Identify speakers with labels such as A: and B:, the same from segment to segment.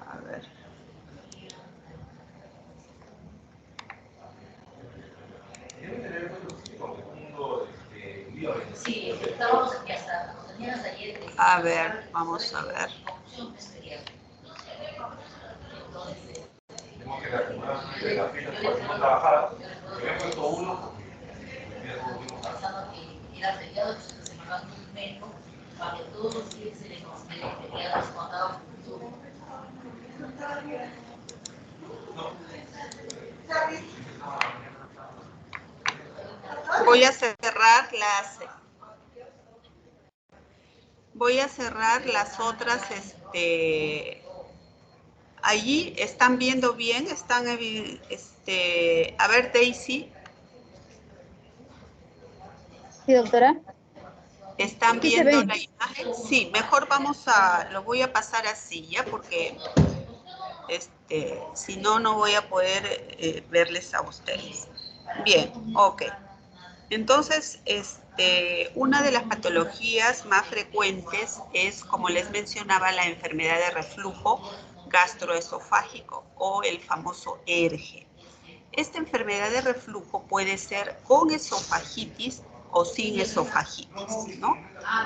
A: A ver. A ver, vamos a ver. Voy a cerrar las otras, allí están viendo bien, están, a ver, Daisy.
B: Sí, doctora.
A: ¿Están
B: Sí, se
A: viendo
B: ve.
A: la imagen? Sí, mejor lo voy a pasar así, ¿ya? Porque, si no, no voy a poder verles a ustedes. Bien, ok. Entonces, una de las patologías más frecuentes es, como les mencionaba, la enfermedad de reflujo gastroesofágico o el famoso ERGE. Esta enfermedad de reflujo puede ser con esofagitis o sin esofagitis, ¿no?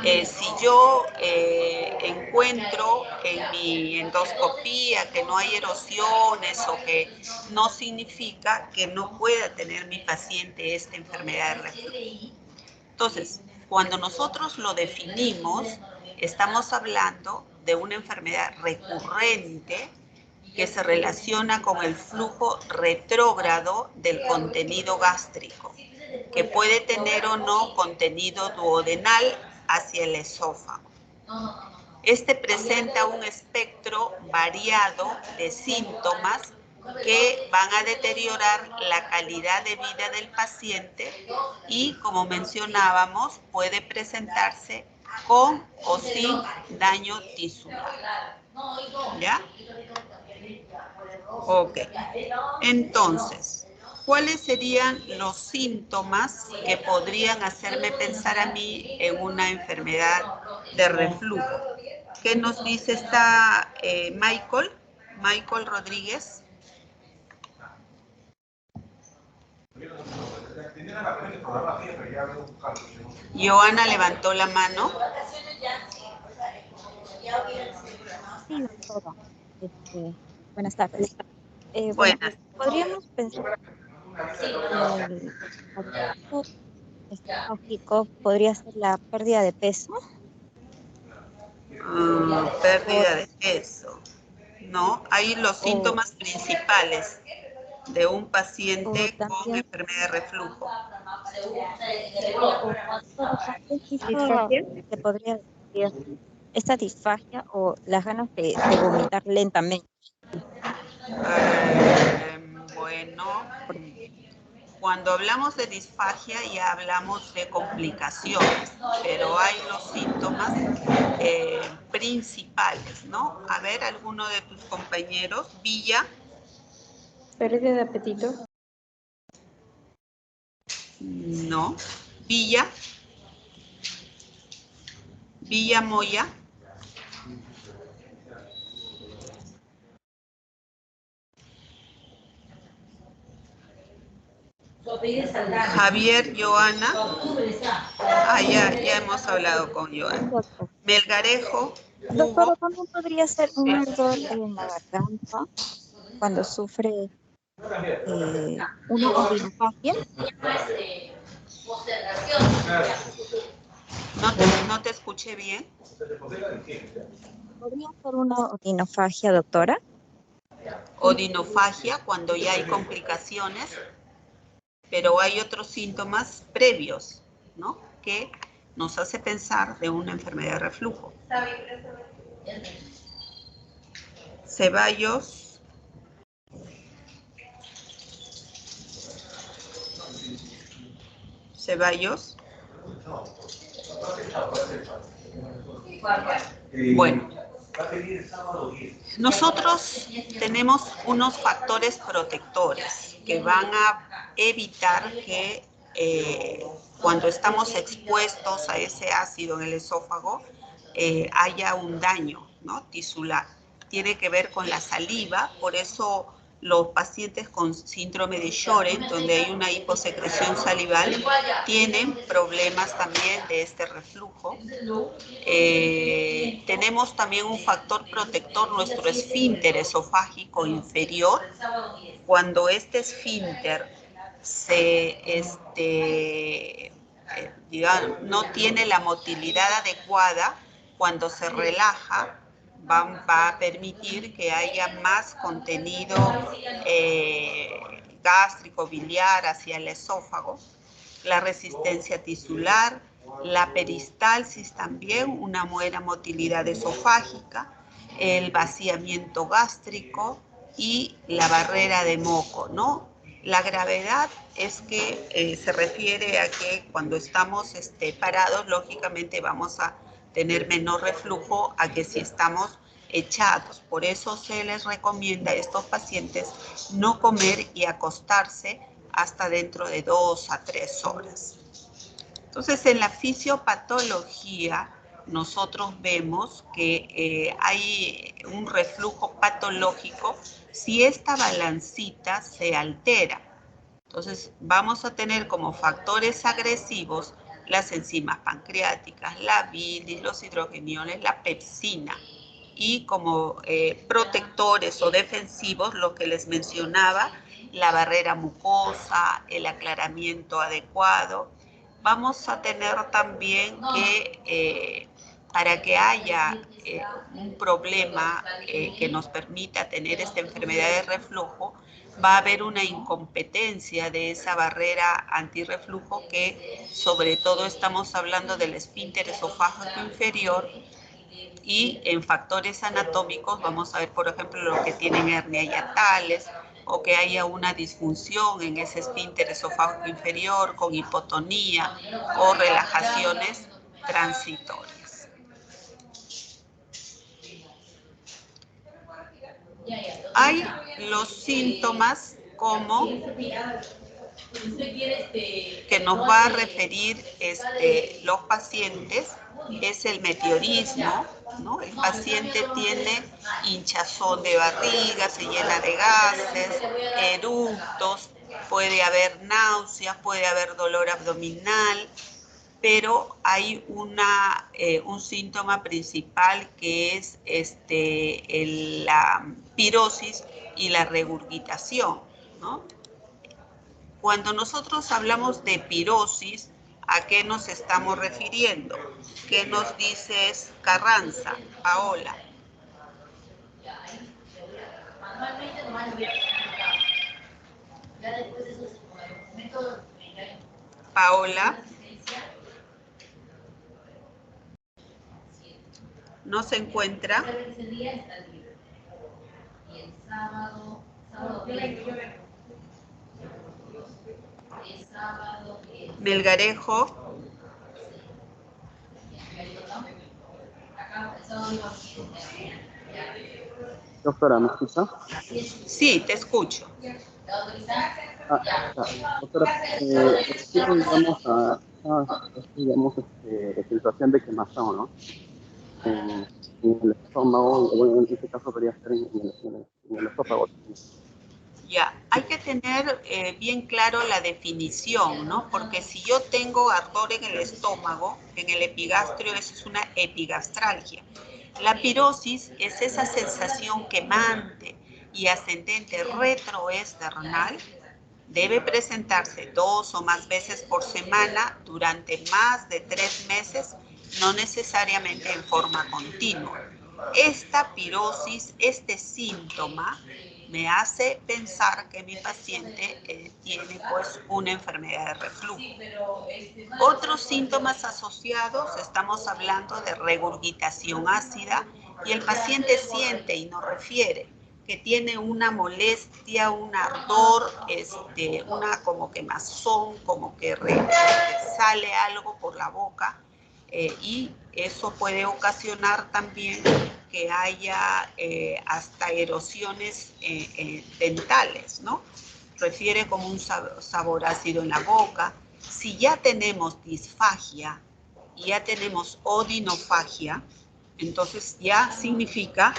A: Si yo encuentro en mi endoscopía que no hay erosiones o que no significa que no pueda tener mi paciente esta enfermedad de reflujo. Entonces, cuando nosotros lo definimos, estamos hablando de una enfermedad recurrente que se relaciona con el flujo retrógrado del contenido gástrico, que puede tener o no contenido duodenal hacia el esófago. Este presenta un espectro variado de síntomas que van a deteriorar la calidad de vida del paciente y, como mencionábamos, puede presentarse con o sin daño tisular. ¿Ya? Ok. Entonces, ¿cuáles serían los síntomas que podrían hacerme pensar a mí en una enfermedad de reflujo? ¿Qué nos dice Michael Rodríguez? Joana levantó la mano.
B: Sí, doctora. Buenas tardes. Bueno,
A: Buenas.
B: podríamos pensar que el reflujo esofágico podría ser la pérdida de peso.
A: Pérdida de peso. No, hay los
B: O,
A: síntomas principales de un
B: o
A: paciente con
B: también,
A: enfermedad de reflujo.
B: o doctora, también quizá
C: ¿Disfagia?
B: se podría decir esta disfagia o las ganas de vomitar lentamente.
A: Bueno, cuando hablamos de disfagia ya hablamos de complicaciones, pero hay los síntomas principales, ¿no? A ver, alguno de tus compañeros, Villa.
C: Pérdida de apetito.
A: No. Villa. Villa Moya. Javier, Joana. Ya hemos hablado con
B: Sí,
A: Joana.
B: doctor.
A: Melgarejo,
B: Doctora,
A: Hugo.
B: también podría ser un ardor en la garganta cuando sufre una odinofagia.
A: No te escuché bien.
B: ¿Podría ser una odinofagia, doctora?
A: Odinofagia, cuando ya hay complicaciones, pero hay otros síntomas previos, ¿no? Que nos hace pensar de una enfermedad de reflujo. Ceballos. Ceballos. Bueno, nosotros tenemos unos factores protectores que van a evitar que cuando estamos expuestos a ese ácido en el esófago, haya un daño, ¿no? Tisular. Tiene que ver con la saliva, por eso los pacientes con síndrome de Sjögren, donde hay una hiposecreción salival, tienen problemas también de este reflujo. Tenemos también un factor protector, nuestro esfínter esofágico inferior. Cuando este esfínter digamos, no tiene la motilidad adecuada, cuando se relaja, va a permitir que haya más contenido gástrico, biliar hacia el esófago. La resistencia tisular, la peristalsis también, una buena motilidad esofágica, el vaciamiento gástrico y la barrera de moco, ¿no? La gravedad es que se refiere a que cuando estamos parados, lógicamente vamos a tener menor reflujo a que si estamos echados. Por eso se les recomienda a estos pacientes no comer y acostarse hasta dentro de 2 a 3 horas. Entonces, en la fisiopatología, nosotros vemos que hay un reflujo patológico si esta balancita se altera. Entonces, vamos a tener como factores agresivos las enzimas pancreáticas, la bilis, los hidrogeniones, la pepsina. Y como protectores o defensivos, lo que les mencionaba, la barrera mucosa, el aclaramiento adecuado. Vamos a tener también que para que haya un problema que nos permita tener esta enfermedad de reflujo, va a haber una incompetencia de esa barrera antirreflujo, que sobre todo estamos hablando del esfínter esofágico inferior. Y en factores anatómicos vamos a ver, por ejemplo, los que tienen hernia hiatales o que haya una disfunción en ese esfínter esofágico inferior con hipotonía o relajaciones transitorias. Hay los síntomas como que nos va a referir los pacientes, es el meteorismo, ¿no? El paciente tiene hinchazón de barriga, se llena de gases, eructos, puede haber náuseas, puede haber dolor abdominal, pero hay un síntoma principal que es la pirosis y la regurgitación, ¿no? Cuando nosotros hablamos de pirosis, ¿a qué nos estamos refiriendo? ¿Qué nos dices, Carranza, Paola? Paola, ¿no se encuentra? Melgarejo.
D: Doctora, ¿me escucha?
A: Sí, te escucho.
D: Doctora, digamos, de sensación de quemazón, ¿no? En el estómago, bueno, en este caso podría ser en el esófago.
A: Ya, hay que tener bien claro la definición, ¿no? Porque si yo tengo ardor en el estómago, en el epigastrio, eso es una epigastralgia. La pirosis es esa sensación quemante y ascendente retroesternal. Debe presentarse 2 o más veces por semana durante más de 3 meses, no necesariamente en forma continua. Esta pirosis, este síntoma, me hace pensar que mi paciente tiene pues una enfermedad de reflujo. Otros síntomas asociados, estamos hablando de regurgitación ácida, y el paciente siente y nos refiere que tiene una molestia, un ardor, una como quemazón, como que sale algo por la boca, y eso puede ocasionar también que haya hasta erosiones dentales, ¿no? Refiere como un sabor ácido en la boca, si ya tenemos disfagia y ya tenemos odinofagia, entonces ya significa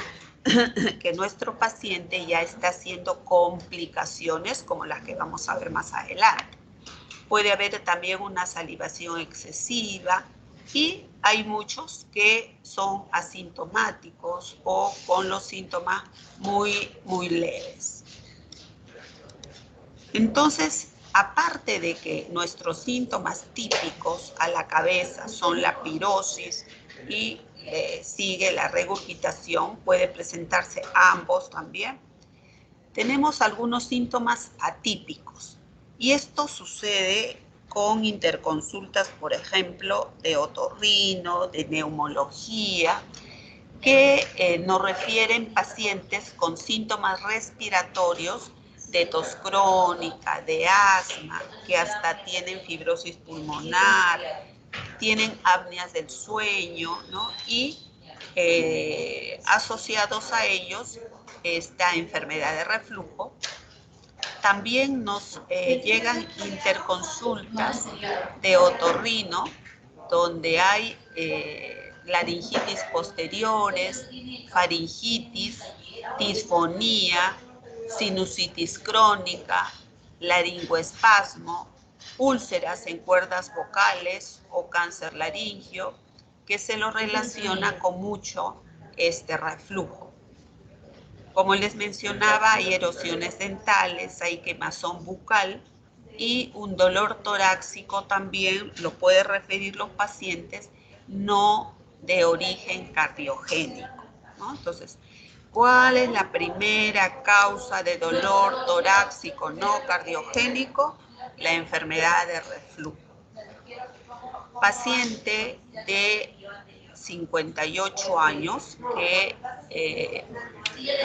A: que nuestro paciente ya está haciendo complicaciones como las que vamos a ver más adelante. Puede haber también una salivación excesiva y hay muchos que son asintomáticos o con los síntomas muy leves. Entonces, aparte de que nuestros síntomas típicos a la cabeza son la pirosis y sigue la regurgitación, puede presentarse ambos también, tenemos algunos síntomas atípicos. Y esto sucede con interconsultas, por ejemplo, de otorrino, de neumología, que nos refieren pacientes con síntomas respiratorios de tos crónica, de asma, que hasta tienen fibrosis pulmonar, tienen apneas del sueño, ¿no? Y asociados a ellos esta enfermedad de reflujo. También nos llegan interconsultas de otorrino, donde hay laringitis posteriores, faringitis, disfonía, sinusitis crónica, laringoespasmo, úlceras en cuerdas vocales o cáncer laringio, que se lo relaciona con mucho este reflujo. Como les mencionaba, hay erosiones dentales, hay quemazón bucal y un dolor torácico también lo pueden referir los pacientes no de origen cardiogénico, ¿no? Entonces, ¿cuál es la primera causa de dolor torácico no cardiogénico? La enfermedad de reflujo. Paciente de 58 años que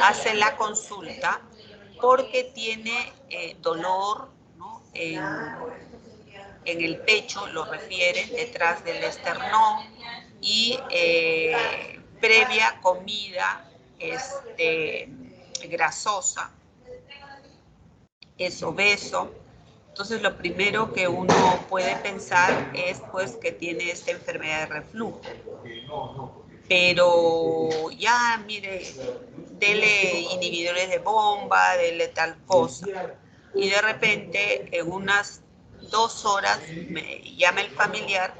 A: hace la consulta porque tiene dolor, ¿no? en el pecho, lo refieren, detrás del esternón y previa comida grasosa, es obeso. Entonces lo primero que uno puede pensar es pues que tiene esta enfermedad de reflujo. Pero ya, mire, dele inhibidores de bomba, dele tal cosa. Y de repente, en unas 2 horas, me llama el familiar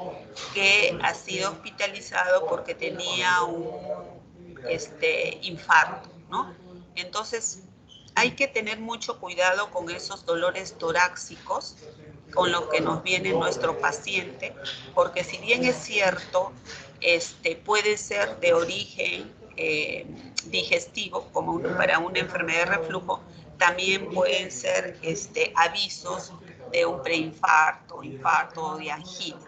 A: que ha sido hospitalizado porque tenía un infarto, ¿no? Entonces, hay que tener mucho cuidado con esos dolores torácicos con los que nos viene nuestro paciente, porque si bien es cierto, puede ser de origen digestivo, como para una enfermedad de reflujo, también pueden ser avisos de un preinfarto, infarto o de angina.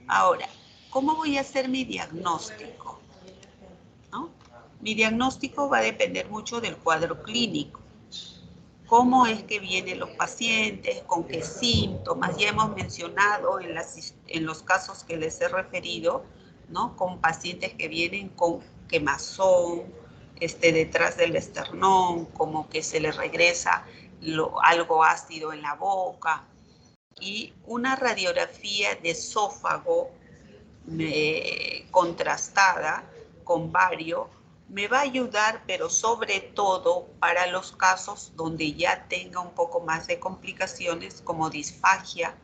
A: Ahora, ¿cómo voy a hacer mi diagnóstico? ¿No? Mi diagnóstico va a depender mucho del cuadro clínico. ¿Cómo es que vienen los pacientes? ¿Con qué síntomas? Ya hemos mencionado en los casos que les he referido, ¿no? Con pacientes que vienen con quemazón, detrás del esternón, como que se les regresa algo ácido en la boca. Y una radiografía de esófago contrastada con bario me va a ayudar, pero sobre todo para los casos donde ya tenga un poco más de complicaciones como disfagia.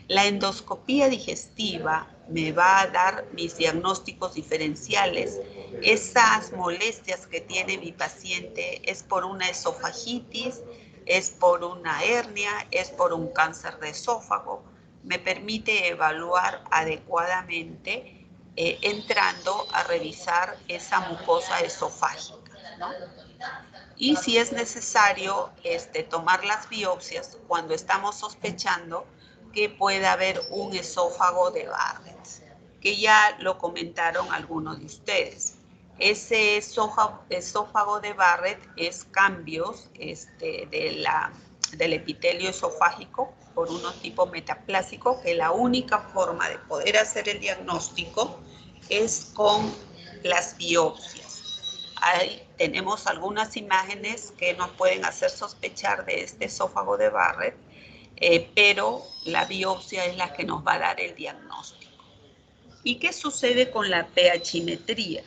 A: La endoscopía digestiva me va a dar mis diagnósticos diferenciales. Esas molestias que tiene mi paciente es por una esofagitis, es por una hernia, es por un cáncer de esófago. Me permite evaluar adecuadamente entrando a revisar esa mucosa esofágica, ¿no? Y si es necesario tomar las biopsias cuando estamos sospechando que pueda haber un esófago de Barrett, que ya lo comentaron algunos de ustedes. Ese esófago de Barrett es cambios del epitelio esofágico por unos tipos metaplásicos, que la única forma de poder hacer el diagnóstico es con las biopsias. Ahí tenemos algunas imágenes que nos pueden hacer sospechar de este esófago de Barrett pero la biopsia es la que nos va a dar el diagnóstico. ¿Y qué sucede con la pHimetría?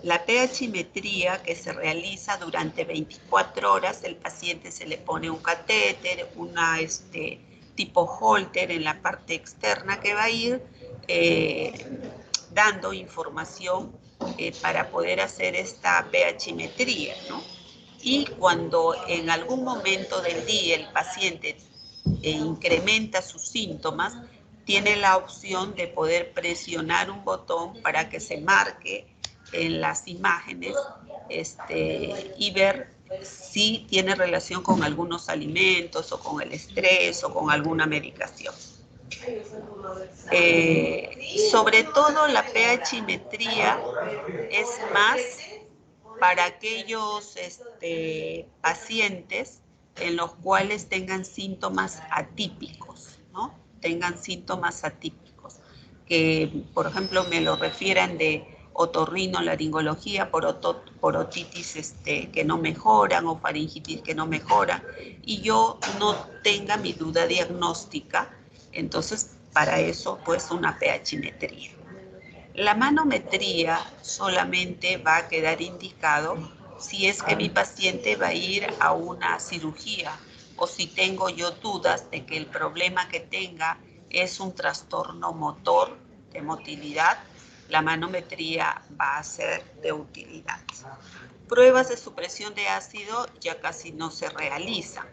A: La pHimetría que se realiza durante 24 horas, el paciente se le pone un catéter, una tipo Holter en la parte externa que va a ir dando información para poder hacer esta pHimetría, ¿no? Y cuando en algún momento del día el paciente incrementa sus síntomas, tiene la opción de poder presionar un botón para que se marque en las imágenes y ver si tiene relación con algunos alimentos o con el estrés o con alguna medicación. Sobre todo la pHimetría es más para aquellos pacientes en los cuales tengan síntomas atípicos, ¿no? Tengan síntomas atípicos, que por ejemplo me lo refieran de otorrinolaringología por otitis que no mejoran o faringitis que no mejoran y yo no tenga mi duda diagnóstica, entonces para eso pues una pHimetría. La manometría solamente va a quedar indicado si es que mi paciente va a ir a una cirugía o si tengo yo dudas de que el problema que tenga es un trastorno motor de motilidad, la manometría va a ser de utilidad. Pruebas de supresión de ácido ya casi no se realizan.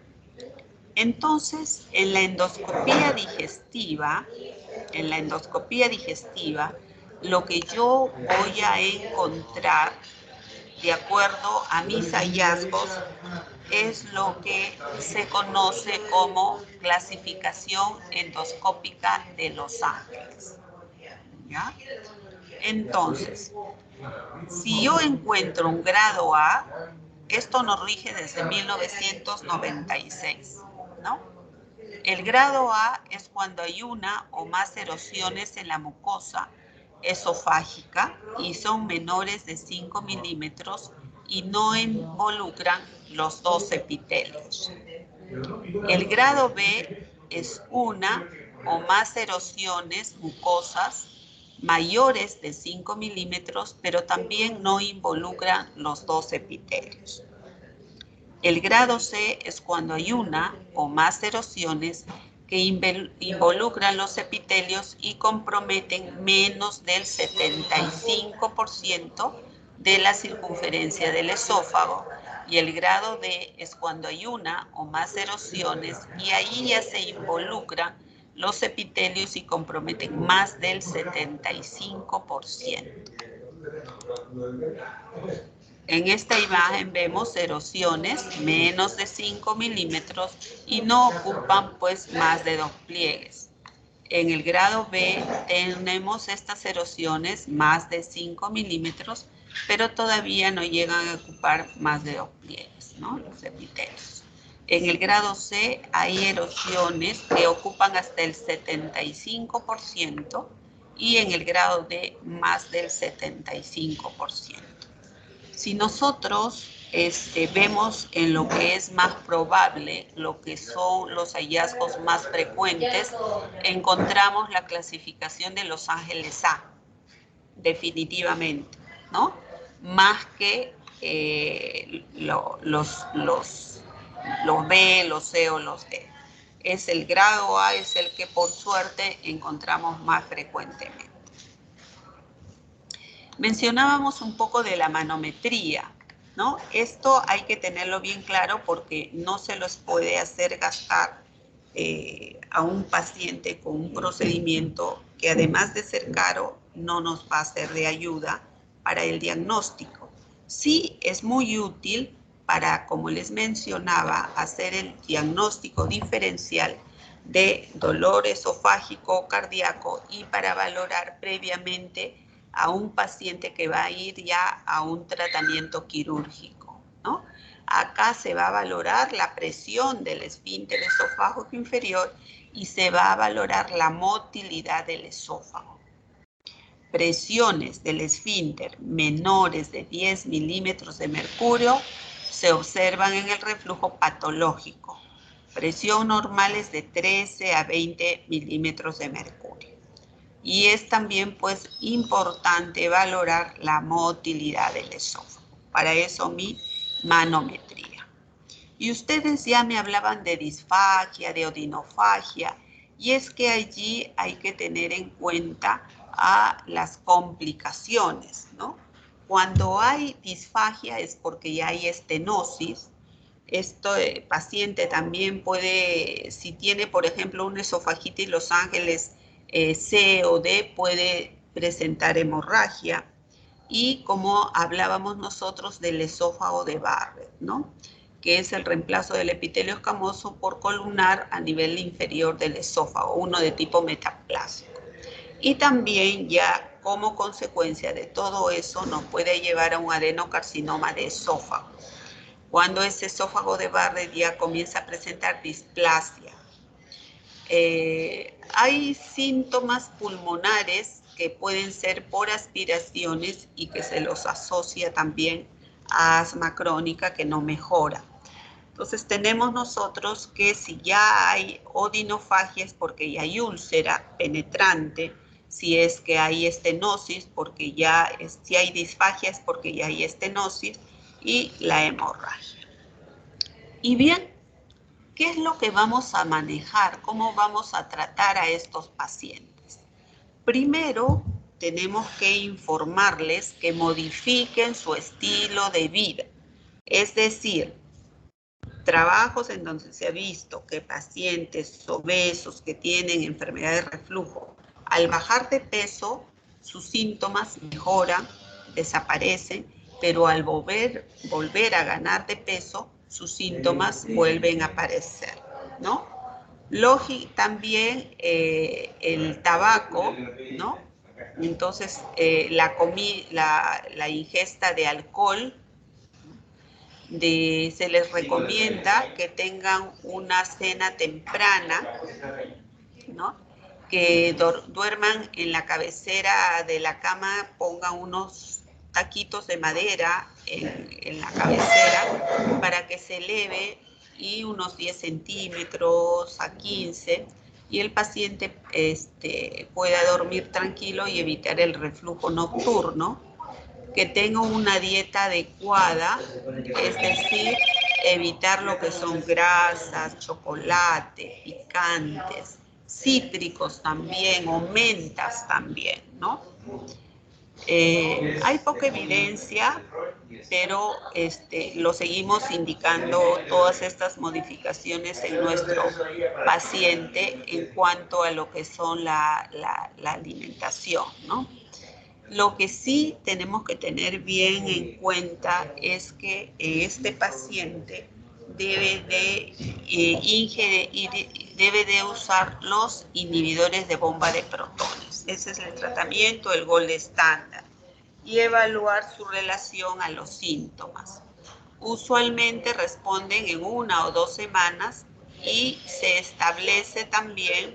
A: Entonces, en la endoscopía digestiva, lo que yo voy a encontrar, de acuerdo a mis hallazgos, es lo que se conoce como clasificación endoscópica de Los Ángeles. ¿Ya? Entonces, si yo encuentro un grado A, esto nos rige desde 1996, ¿no? El grado A es cuando hay una o más erosiones en la mucosa esofágica y son menores de 5 milímetros y no involucran los dos epitelios. El grado B es una o más erosiones mucosas mayores de 5 milímetros, pero también no involucran los dos epitelios. El grado C es cuando hay una o más erosiones que involucran los epitelios y comprometen menos del 75% de la circunferencia del esófago. Y el grado D es cuando hay una o más erosiones y ahí ya se involucran los epitelios y comprometen más del 75%. En esta imagen vemos erosiones menos de 5 milímetros y no ocupan pues más de 2 pliegues. En el grado B tenemos estas erosiones más de 5 milímetros, pero todavía no llegan a ocupar más de 2 pliegues, ¿no? Los epitelios. En el grado C hay erosiones que ocupan hasta el 75% y en el grado D más del 75%. Si nosotros vemos en lo que es más probable, lo que son los hallazgos más frecuentes, encontramos la clasificación de Los Ángeles A, definitivamente, ¿no? Más que los B, los C o los D. Es el grado A, es el que por suerte encontramos más frecuentemente. Mencionábamos un poco de la manometría, ¿no? Esto hay que tenerlo bien claro porque no se los puede hacer gastar a un paciente con un procedimiento que además de ser caro, no nos va a ser de ayuda para el diagnóstico. Sí es muy útil para, como les mencionaba, hacer el diagnóstico diferencial de dolor esofágico o cardíaco y para valorar previamente a un paciente que va a ir ya a un tratamiento quirúrgico, ¿no? Acá se va a valorar la presión del esfínter esofágico inferior y se va a valorar la motilidad del esófago. Presiones del esfínter menores de 10 milímetros de mercurio se observan en el reflujo patológico. Presión normal es de 13 a 20 milímetros de mercurio. Y es también pues importante valorar la motilidad del esófago. Para eso mi manometría. Y ustedes ya me hablaban de disfagia, de odinofagia, y es que allí hay que tener en cuenta a las complicaciones, ¿no? Cuando hay disfagia es porque ya hay estenosis. Este paciente también puede, si tiene, por ejemplo, una esofagitis Los Ángeles C o D, puede presentar hemorragia. Y como hablábamos nosotros del esófago de Barrett, ¿no? Que es el reemplazo del epitelio escamoso por columnar a nivel inferior del esófago, uno de tipo metaplásico. Y también ya como consecuencia de todo eso nos puede llevar a un adenocarcinoma de esófago. Cuando ese esófago de Barrett ya comienza a presentar displasia. Hay síntomas pulmonares que pueden ser por aspiraciones y que se los asocia también a asma crónica que no mejora. Entonces tenemos nosotros que si ya hay odinofagia es porque ya hay úlcera penetrante, si es que hay estenosis porque ya, si hay disfagia es porque ya hay estenosis y la hemorragia. Y bien, ¿qué es lo que vamos a manejar? ¿Cómo vamos a tratar a estos pacientes? Primero, tenemos que informarles que modifiquen su estilo de vida. Es decir, trabajos en donde se ha visto que pacientes obesos que tienen enfermedad de reflujo, al bajar de peso, sus síntomas mejoran, desaparecen, pero al volver a ganar de peso, sus síntomas vuelven a aparecer, ¿no? También el tabaco, ¿no? Entonces, la ingesta de alcohol, se les recomienda que tengan una cena temprana, ¿no? Que duerman en la cabecera de la cama, pongan unos taquitos de madera en la cabecera para que se eleve y unos 10 centímetros a 15 y el paciente pueda dormir tranquilo y evitar el reflujo nocturno. Que tenga una dieta adecuada, es decir, evitar lo que son grasas, chocolate, picantes, cítricos también, o mentas también, ¿no? Hay poca evidencia, pero lo seguimos indicando todas estas modificaciones en nuestro paciente en cuanto a lo que son la alimentación, ¿no? Lo que sí tenemos que tener bien en cuenta es que este paciente debe de usar los inhibidores de bomba de protones. Ese es el tratamiento, el gold estándar. Y evaluar su relación a los síntomas. Usualmente responden en 1 o 2 semanas y se establece también,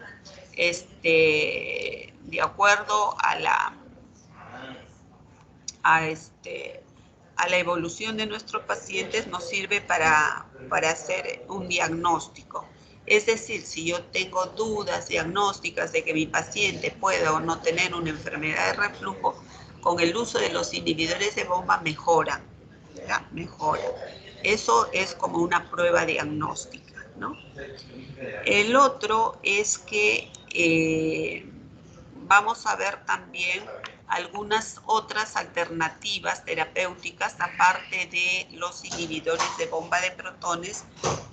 A: de acuerdo a la evolución de nuestros pacientes, nos sirve para hacer un diagnóstico. Es decir, si yo tengo dudas diagnósticas de que mi paciente pueda o no tener una enfermedad de reflujo, con el uso de los inhibidores de bomba mejora, ¿ya? Mejora. Eso es como una prueba diagnóstica, ¿no? El otro es que vamos a ver también algunas otras alternativas terapéuticas aparte de los inhibidores de bomba de protones,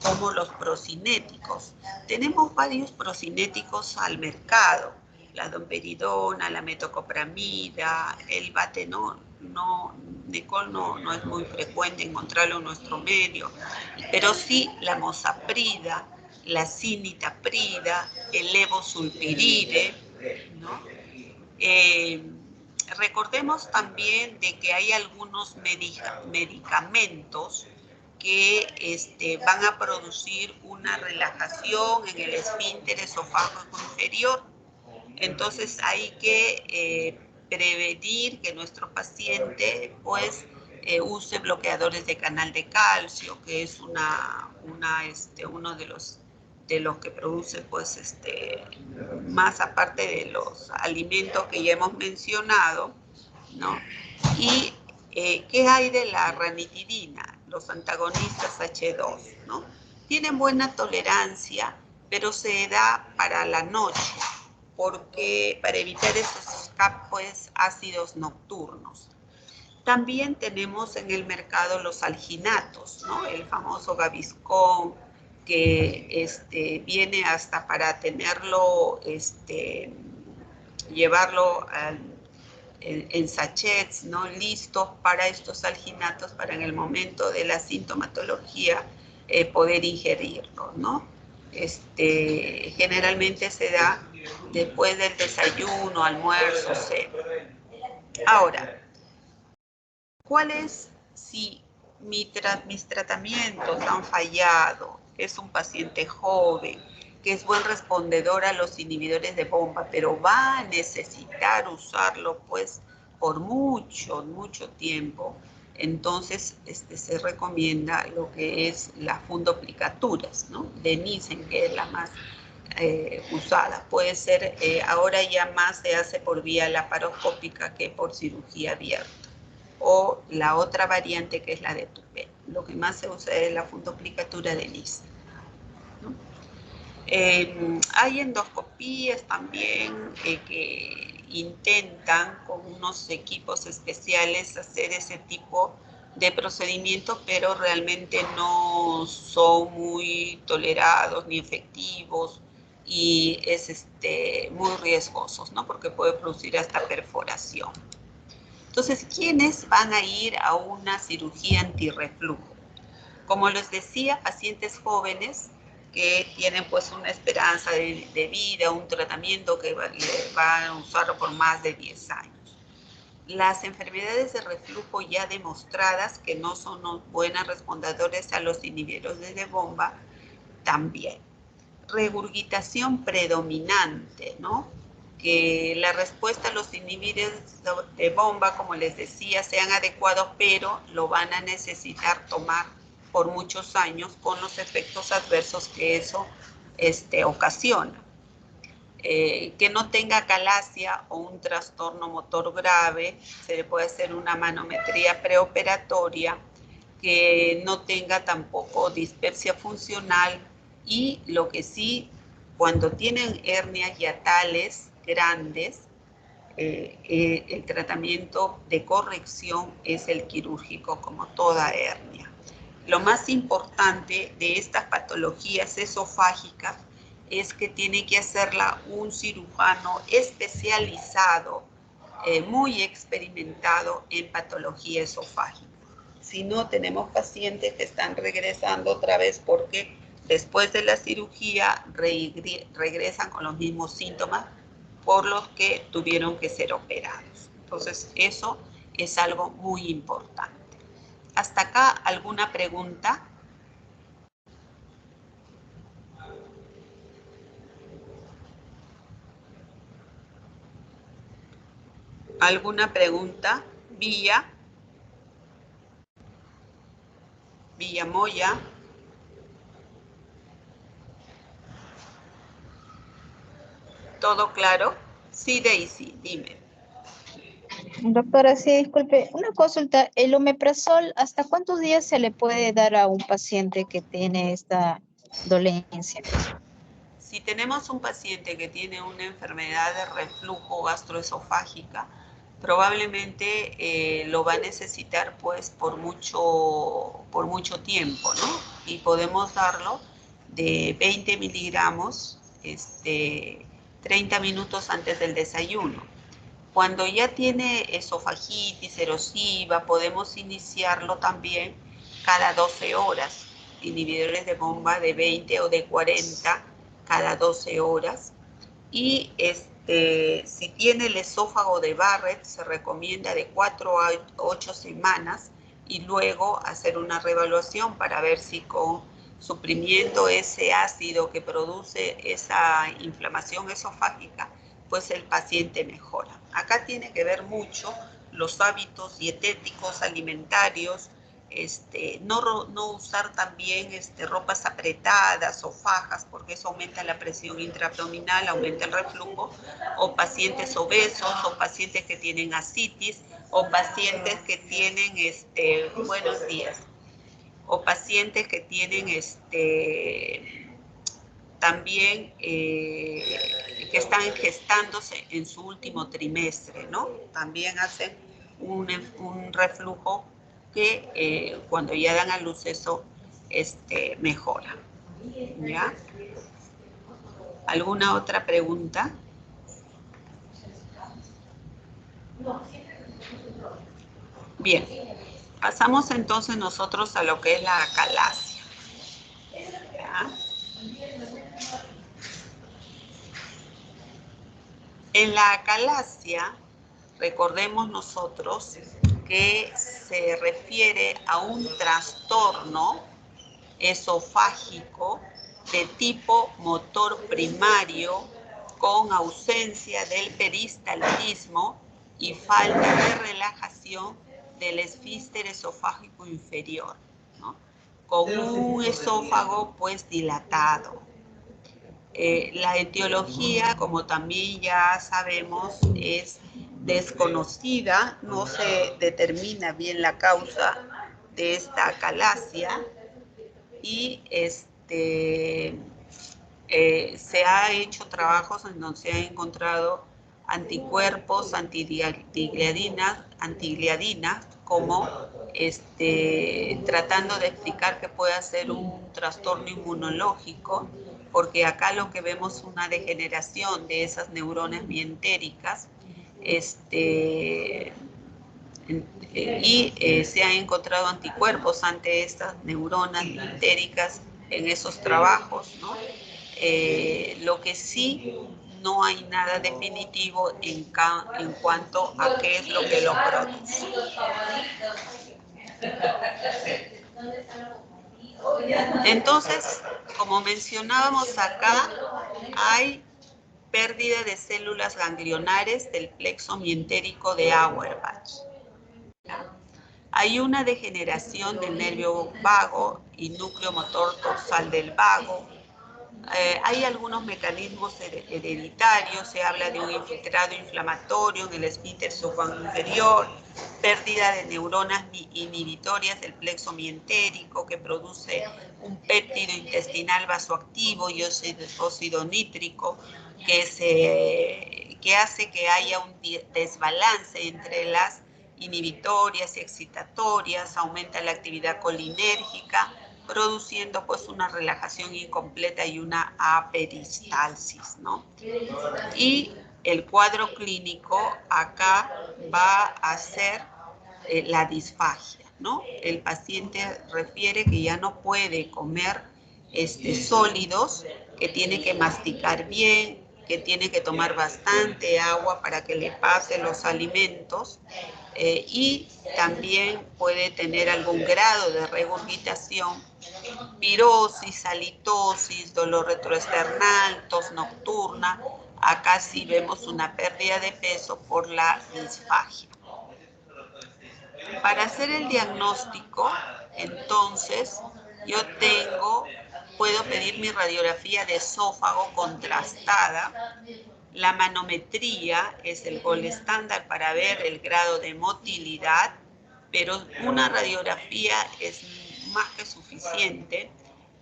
A: como los procinéticos. Tenemos varios procinéticos al mercado, la domperidona, la metocopramida, el batenol, no es muy frecuente encontrarlo en nuestro medio, pero sí la mosaprida, la cinitaprida, el levosulpiride, ¿no? Recordemos también de que hay algunos medicamentos que van a producir una relajación en el esfínter esofágico inferior. Entonces hay que prevenir que nuestro paciente pues use bloqueadores de canal de calcio, que es uno de los de los que producen, pues, más aparte de los alimentos que ya hemos mencionado, ¿no? Y ¿qué hay de la ranitidina? Los antagonistas H2, ¿no? Tienen buena tolerancia, pero se da para la noche, porque para evitar esos escapes ácidos nocturnos. También tenemos en el mercado los alginatos, ¿no? El famoso Gaviscon, que viene hasta para tenerlo, llevarlo en sachets, ¿no? Listos para estos alginatos, para en el momento de la sintomatología poder ingerirlo, ¿no? Generalmente se da después del desayuno, almuerzo, cena. Ahora, ¿cuál es si mis tratamientos han fallado? Es un paciente joven, que es buen respondedor a los inhibidores de bomba, pero va a necesitar usarlo pues por mucho tiempo. Entonces se recomienda lo que es la fundoplicaturas, ¿no? De Nissen, que es la más usada. Puede ser, ahora ya más se hace por vía laparoscópica que por cirugía abierta. O la otra variante que es la de Tupé. Lo que más se usa es la fundoplicatura de Nissen, ¿no? Hay endoscopías también que intentan con unos equipos especiales hacer ese tipo de procedimientos, pero realmente no son muy tolerados ni efectivos y es muy riesgosos, ¿no? Porque puede producir hasta perforación. Entonces, ¿quiénes van a ir a una cirugía antirreflujo? Como les decía, pacientes jóvenes que tienen pues una esperanza de vida, un tratamiento que van a usarlo por más de 10 años. Las enfermedades de reflujo ya demostradas que no son buenas respondedores a los inhibidores de bomba, también. Regurgitación predominante, ¿no? Que la respuesta a los inhibidores de bomba, como les decía, sean adecuados, pero lo van a necesitar tomar por muchos años con los efectos adversos que eso ocasiona. Que no tenga calasia o un trastorno motor grave, se le puede hacer una manometría preoperatoria, que no tenga tampoco dispersia funcional y lo que sí, cuando tienen hernias hiatales grandes, el tratamiento de corrección es el quirúrgico como toda hernia. Lo más importante de estas patologías esofágicas es que tiene que hacerla un cirujano especializado, muy experimentado en patología esofágica. Si no, tenemos pacientes que están regresando otra vez porque después de la cirugía regresan con los mismos síntomas por los que tuvieron que ser operados. Entonces, eso es algo muy importante. ¿Hasta acá alguna pregunta? ¿Alguna pregunta? Villamoya. ¿Todo claro? Sí, Daisy, dime.
E: Doctora, sí, disculpe, una consulta. ¿El omeprazol, hasta cuántos días se le puede dar a un paciente que tiene esta dolencia?
A: Si tenemos un paciente que tiene una enfermedad de reflujo gastroesofágica, probablemente lo va a necesitar pues por mucho tiempo, ¿no? Y podemos darlo de 20 miligramos 30 minutos antes del desayuno. Cuando ya tiene esofagitis erosiva, podemos iniciarlo también cada 12 horas, inhibidores de bomba de 20 o de 40 cada 12 horas. Y si tiene el esófago de Barrett, se recomienda de 4 a 8 semanas y luego hacer una reevaluación para ver si con suprimiendo ese ácido que produce esa inflamación esofágica, pues el paciente mejora. Acá tiene que ver mucho los hábitos dietéticos, alimentarios, no usar también ropas apretadas o fajas, porque eso aumenta la presión intraabdominal, aumenta el reflujo, o pacientes obesos, o pacientes que tienen ascitis, o pacientes que tienen, buenos días, o pacientes que tienen también que están gestándose en su último trimestre, ¿no? También hacen un reflujo que cuando ya dan a luz eso mejora, ¿ya? ¿Alguna otra pregunta? Bien, pasamos entonces nosotros a lo que es la acalasia, ¿ya? En la acalasia, recordemos nosotros que se refiere a un trastorno esofágico de tipo motor primario con ausencia del peristaltismo y falta de relajación del esfínter esofágico inferior, ¿no? Con un esófago pues dilatado. La etiología, como también ya sabemos, es desconocida, no se determina bien la causa de esta acalasia y se ha hecho trabajos en donde se ha encontrado anticuerpos antigliadinas como tratando de explicar que puede ser un trastorno inmunológico, porque acá lo que vemos es una degeneración de esas neuronas mientéricas, se han encontrado anticuerpos ante estas neuronas mientéricas en esos trabajos, ¿no? Lo que sí no hay nada definitivo en cuanto a qué es lo que lo produce. Entonces, como mencionábamos acá, hay pérdida de células ganglionares del plexo mientérico de Auerbach. Hay una degeneración del nervio vago y núcleo motor dorsal del vago. Hay algunos mecanismos hereditarios, se habla de un infiltrado inflamatorio en el esfínter esofágico inferior, pérdida de neuronas inhibitorias del plexo mientérico que produce un péptido intestinal vasoactivo y óxido nítrico que hace que haya un desbalance entre las inhibitorias y excitatorias, aumenta la actividad colinérgica, produciendo pues una relajación incompleta y una aperistalsis, ¿no? Y el cuadro clínico acá va a ser la disfagia, ¿no? El paciente refiere que ya no puede comer sólidos, que tiene que masticar bien, que tiene que tomar bastante agua para que le pasen los alimentos, y también puede tener algún grado de regurgitación, pirosis, halitosis, dolor retroesternal, tos nocturna. Acá sí vemos una pérdida de peso por la disfagia. Para hacer el diagnóstico, entonces, puedo pedir mi radiografía de esófago contrastada. La manometría es el gol estándar para ver el grado de motilidad, pero una radiografía es más que suficiente.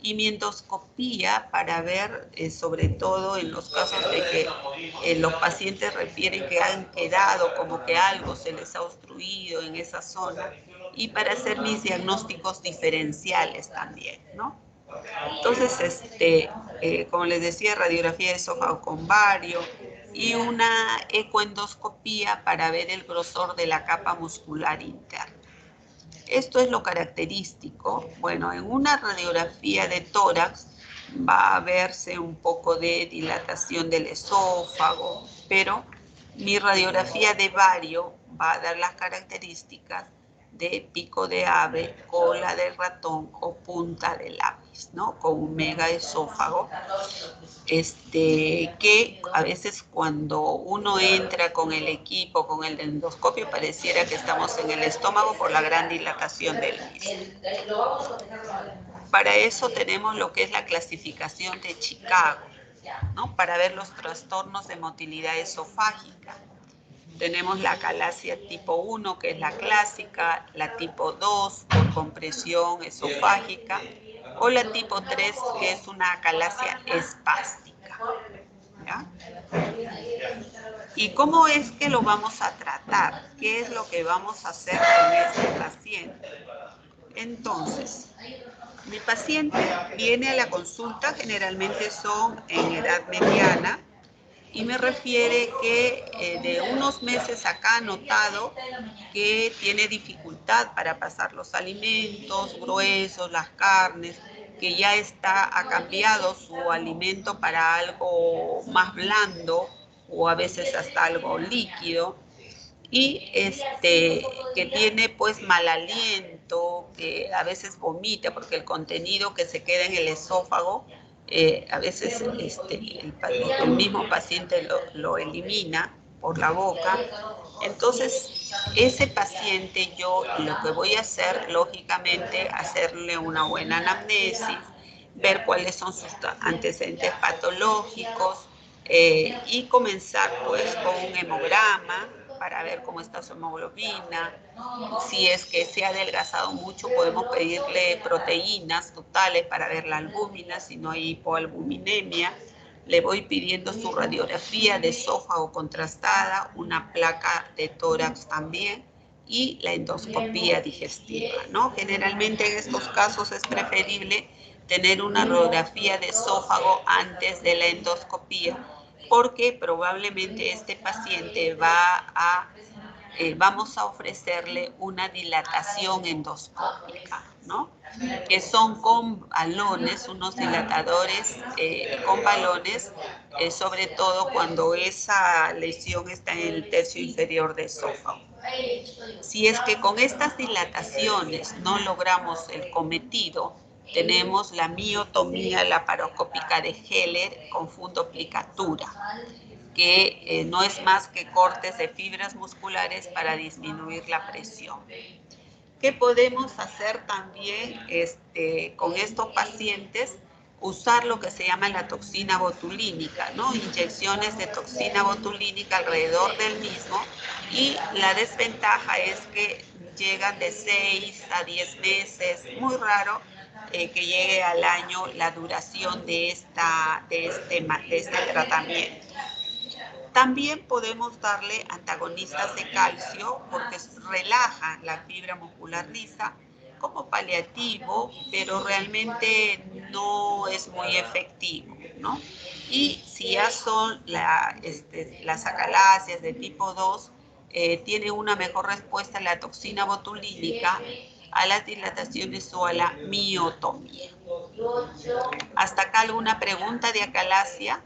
A: Y mi endoscopía para ver, sobre todo en los casos de que los pacientes refieren que han quedado como que algo se les ha obstruido en esa zona, y para hacer mis diagnósticos diferenciales también, ¿no? Entonces, como les decía, radiografía de esófago con bario y una ecoendoscopía para ver el grosor de la capa muscular interna. Esto es lo característico. Bueno, en una radiografía de tórax va a verse un poco de dilatación del esófago, pero mi radiografía de bario va a dar las características de pico de ave, cola de ratón o punta de lápiz, ¿no? Con un megaesófago, que a veces cuando uno entra con el equipo, con el endoscopio, pareciera que estamos en el estómago por la gran dilatación del mismo. Para eso tenemos lo que es la clasificación de Chicago, ¿no? Para ver los trastornos de motilidad esofágica. Tenemos la acalasia tipo 1, que es la clásica, la tipo 2, por compresión esofágica, o la tipo 3, que es una acalasia espástica. ¿Ya? ¿Y cómo es que lo vamos a tratar? ¿Qué es lo que vamos a hacer con este paciente? Entonces, mi paciente viene a la consulta, generalmente son en edad mediana, y me refiere que de unos meses acá ha notado que tiene dificultad para pasar los alimentos gruesos, las carnes, que ya ha cambiado su alimento para algo más blando o a veces hasta algo líquido, y que tiene pues mal aliento, que a veces vomita porque el contenido que se queda en el esófago a veces el mismo paciente lo elimina por la boca. Entonces, ese paciente yo lo que voy a hacer, lógicamente, hacerle una buena anamnesis, ver cuáles son sus antecedentes patológicos y comenzar pues con un hemograma para ver cómo está su hemoglobina. Si es que se ha adelgazado mucho, podemos pedirle proteínas totales para ver la albúmina, si no hay hipoalbuminemia. Le voy pidiendo su radiografía de esófago contrastada, una placa de tórax también y la endoscopía digestiva, ¿no? Generalmente en estos casos es preferible tener una radiografía de esófago antes de la endoscopía, porque probablemente este paciente vamos a ofrecerle una dilatación endoscópica, ¿no? Que son con balones, unos dilatadores con balones, sobre todo cuando esa lesión está en el tercio inferior del esófago. Si es que con estas dilataciones no logramos el cometido, tenemos la miotomía laparoscópica de Heller con fundoplicatura, que no es más que cortes de fibras musculares para disminuir la presión. ¿Qué podemos hacer también con estos pacientes? Usar lo que se llama la toxina botulínica, ¿no? Inyecciones de toxina botulínica alrededor del mismo, y la desventaja es que llegan de 6 a 10 meses, muy raro que llegue al año la duración de este tratamiento. También podemos darle antagonistas de calcio porque relajan la fibra muscular lisa como paliativo, pero realmente no es muy efectivo, ¿no? Y si ya son las acalacias de tipo 2, tiene una mejor respuesta la toxina botulínica a las dilataciones o a la miotomía. ¿Hasta acá alguna pregunta de acalasia?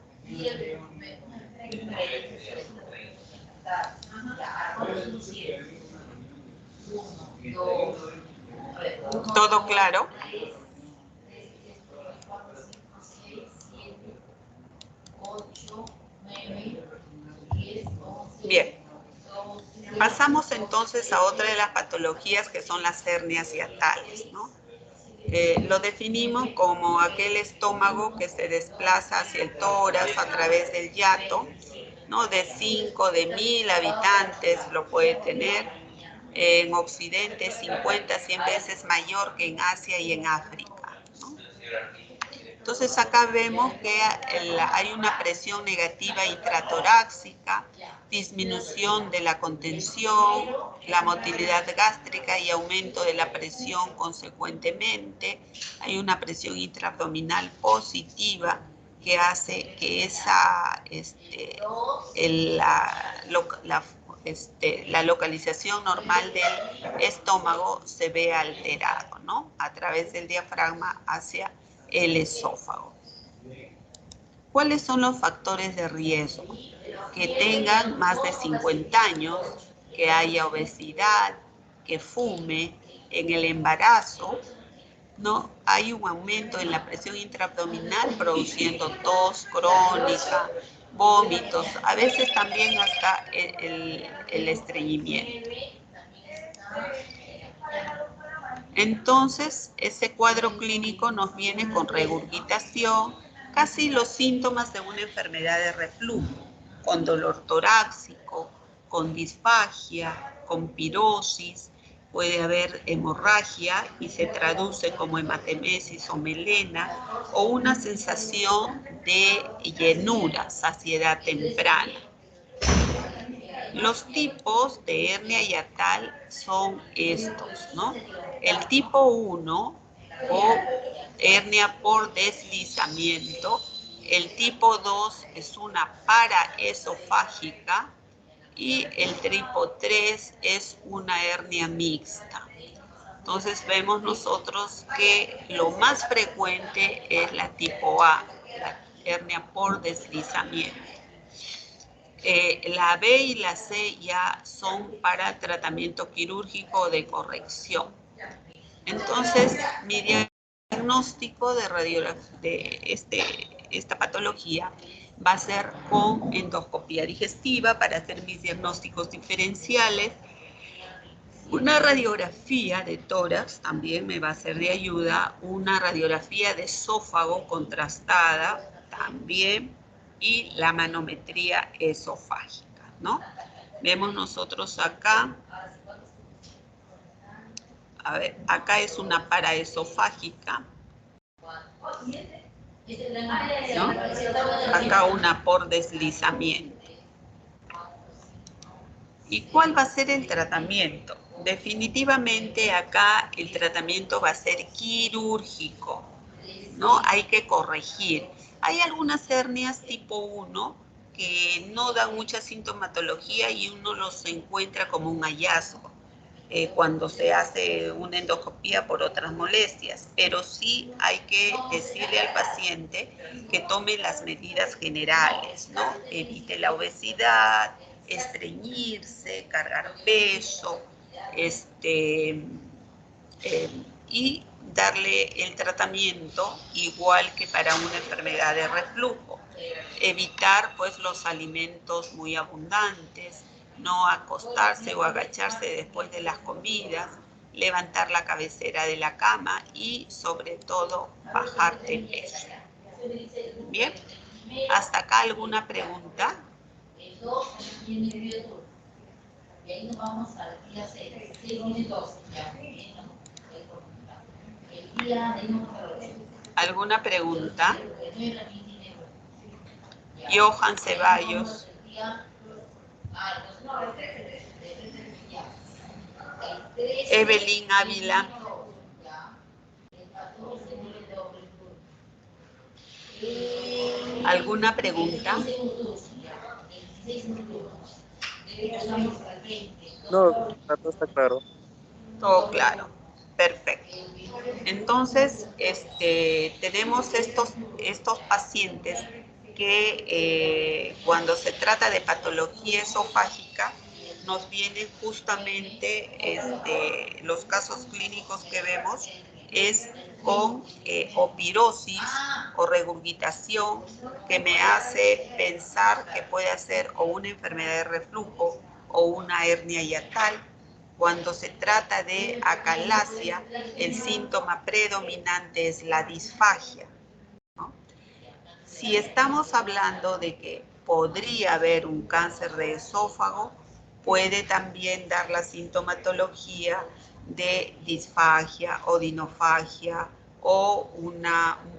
A: ¿Todo claro? Bien. Pasamos entonces a otra de las patologías que son las hernias hiatales, ¿no? Lo definimos como aquel estómago que se desplaza hacia el tórax a través del hiato, ¿no? De 5, de 1000 habitantes lo puede tener. En Occidente 50, 100 veces mayor que en Asia y en África, ¿no? Entonces acá vemos que hay una presión negativa intratorácica, disminución de la contención, la motilidad gástrica y aumento de la presión consecuentemente. Hay una presión intraabdominal positiva que hace que la localización normal del estómago se vea alterado, ¿no? A través del diafragma hacia el esófago. ¿Cuáles son los factores de riesgo? Que tengan más de 50 años, que haya obesidad, que fume en el embarazo, ¿no? Hay un aumento en la presión intraabdominal produciendo tos crónica, vómitos, a veces también hasta el estreñimiento. Entonces, ese cuadro clínico nos viene con regurgitación, casi los síntomas de una enfermedad de reflujo, con dolor torácico, con disfagia, con pirosis, puede haber hemorragia y se traduce como hematemesis o melena, o una sensación de llenura, saciedad temprana. Los tipos de hernia hiatal son estos, ¿no? El tipo 1 o hernia por deslizamiento. El tipo 2 es una paraesofágica y el tipo 3 es una hernia mixta. Entonces vemos nosotros que lo más frecuente es la tipo A, la hernia por deslizamiento. La B y la C ya son para tratamiento quirúrgico de corrección. Entonces, mi diagnóstico de esta patología va a ser con endoscopía digestiva para hacer mis diagnósticos diferenciales. Una radiografía de tórax también me va a ser de ayuda, una radiografía de esófago contrastada también, y la manometría esofágica, ¿no? Vemos nosotros acá, a ver, acá es una paraesofágica, ¿no? Acá una por deslizamiento. ¿Y cuál va a ser el tratamiento? Definitivamente acá el tratamiento va a ser quirúrgico, ¿no? Hay que corregir. Hay algunas hernias tipo 1 que no dan mucha sintomatología y uno los encuentra como un hallazgo cuando se hace una endoscopía por otras molestias, pero sí hay que decirle al paciente que tome las medidas generales, ¿no? Evite la obesidad, estreñirse, cargar peso, y darle el tratamiento igual que para una enfermedad de reflujo. Evitar pues los alimentos muy abundantes, no acostarse o agacharse después de las comidas, levantar la cabecera de la cama y sobre todo bajar de peso. Bien, ¿hasta acá alguna pregunta? Y ahí nos vamos al día 6, 6-2. ¿Alguna pregunta? Johan Ceballos. Evelyn Ávila. ¿Alguna pregunta?
F: No, todo está claro.
A: Todo claro. Perfecto. Entonces, tenemos estos pacientes que cuando se trata de patología esofágica, nos vienen justamente los casos clínicos que vemos es con opirosis o regurgitación, que me hace pensar que puede ser o una enfermedad de reflujo o una hernia hiatal. Cuando se trata de acalasia, el síntoma predominante es la disfagia, ¿no? Si estamos hablando de que podría haber un cáncer de esófago, puede también dar la sintomatología de disfagia o dinofagia o un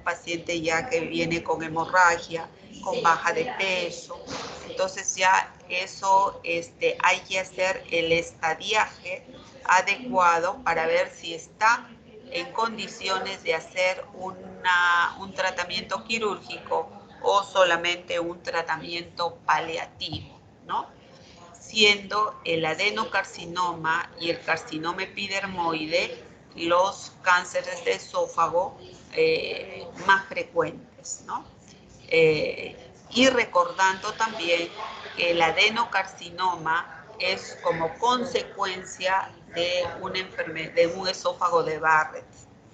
A: paciente ya que viene con hemorragia, con baja de peso. Entonces ya eso hay que hacer el estadiaje adecuado para ver si está en condiciones de hacer un tratamiento quirúrgico o solamente un tratamiento paliativo, ¿no? Siendo el adenocarcinoma y el carcinoma epidermoide los cánceres de esófago más frecuentes, ¿no? Y recordando también que el adenocarcinoma es como consecuencia de un esófago de Barrett,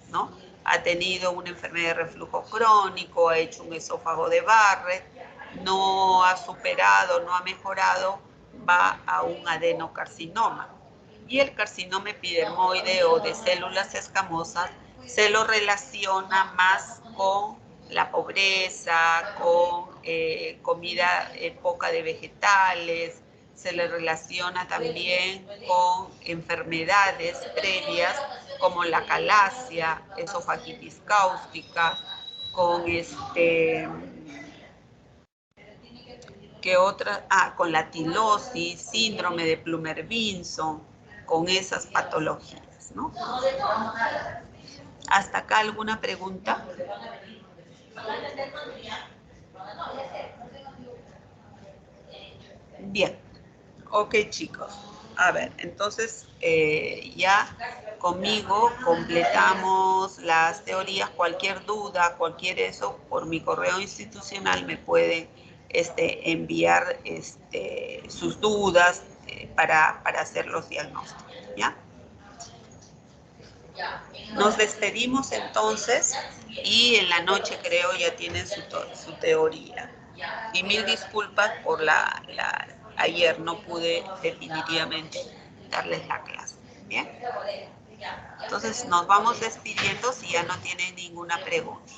A: ¿no? Ha tenido una enfermedad de reflujo crónico, ha hecho un esófago de Barrett, no ha superado, no ha mejorado, va a un adenocarcinoma. Y el carcinoma epidermoide o de células escamosas se lo relaciona más con la pobreza, con comida poca de vegetales, se le relaciona también con enfermedades previas como la calasia, esofagitis cáustica, con ¿qué otra? Con la tilosis, síndrome de Plummer-Vinson, con esas patologías, ¿no? ¿Hasta acá alguna pregunta? Bien. Ok, chicos. A ver, entonces ya conmigo completamos las teorías. Cualquier duda, cualquier eso, por mi correo institucional me pueden enviar sus dudas para hacer los diagnósticos, ¿ya? Nos despedimos entonces y en la noche creo ya tienen su teoría. Y mil disculpas por ayer no pude definitivamente darles la clase. ¿Bien? Entonces nos vamos despidiendo si ya no tienen ninguna pregunta.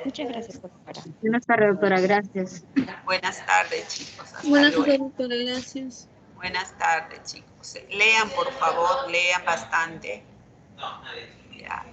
B: Muchas gracias, doctora.
E: Buenas tardes, doctora. Gracias.
A: Buenas tardes, chicos. Hasta
G: Buenas
A: luego.
G: tardes, doctora. Gracias.
A: Buenas tardes, chicos. Lean, por favor, lean bastante. Ya.